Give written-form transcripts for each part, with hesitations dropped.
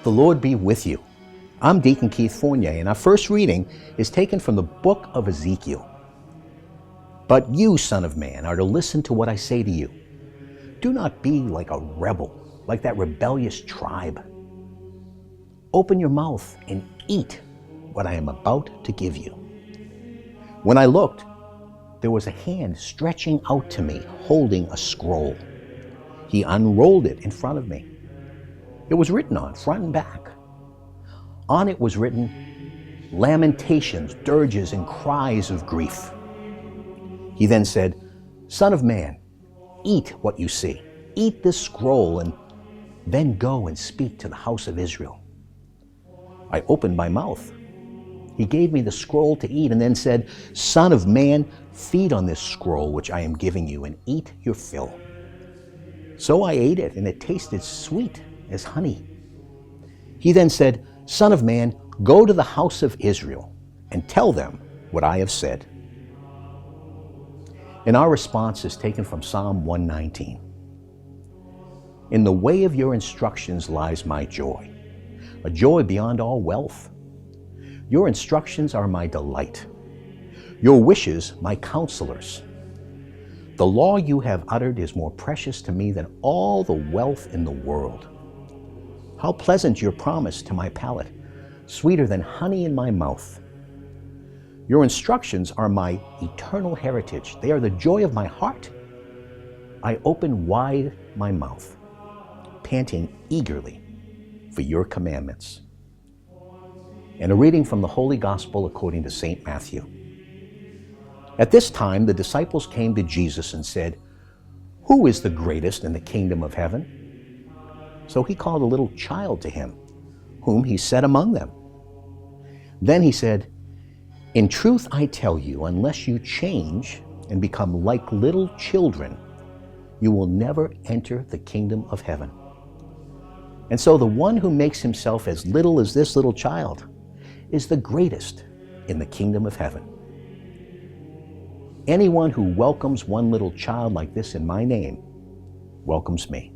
The Lord be with you. I'm Deacon Keith Fournier, and our first reading is taken from the book of Ezekiel. But you, son of man, are to listen to what I say to you. Do not be like a rebel, like that rebellious tribe. Open your mouth and eat what I am about to give you. When I looked, there was a hand stretching out to me, holding a scroll. He unrolled it in front of me. It was written on, front and back. On it was written, Lamentations, dirges, and cries of grief. He then said, Son of man, eat what you see. Eat this scroll, and then go and speak to the house of Israel. I opened my mouth. He gave me the scroll to eat and then said, Son of man, feed on this scroll which I am giving you and eat your fill. So I ate it, and it tasted sweet as honey. He then said, Son of man, go to the house of Israel and tell them what I have said. And our response is taken from Psalm 119. In the way of your instructions lies my joy, a joy beyond all wealth. Your instructions are my delight, your wishes my counselors. The law you have uttered is more precious to me than all the wealth in the world. How pleasant your promise to my palate, sweeter than honey in my mouth. Your instructions are my eternal heritage. They are the joy of my heart. I open wide my mouth, panting eagerly for your commandments. And a reading from the Holy Gospel according to St. Matthew. At this time, the disciples came to Jesus and said, Who is the greatest in the kingdom of heaven? So he called a little child to him, whom he set among them. Then he said, In truth I tell you, unless you change and become like little children, you will never enter the kingdom of heaven. And so the one who makes himself as little as this little child is the greatest in the kingdom of heaven. Anyone who welcomes one little child like this in my name welcomes me.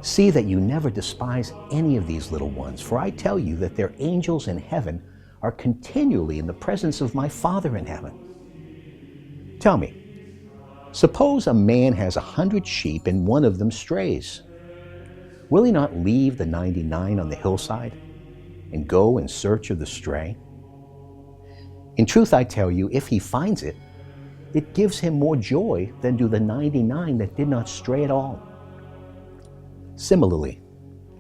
See that you never despise any of these little ones, for I tell you that their angels in heaven are continually in the presence of my Father in heaven. Tell me, suppose a man has 100 sheep and one of them strays. Will he not leave the 99 on the hillside and go in search of the stray? In truth, I tell you, if he finds it, it gives him more joy than do the 99 that did not stray at all. Similarly,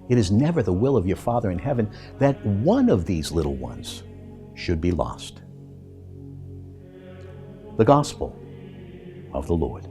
it is never the will of your Father in heaven that one of these little ones should be lost. The Gospel of the Lord.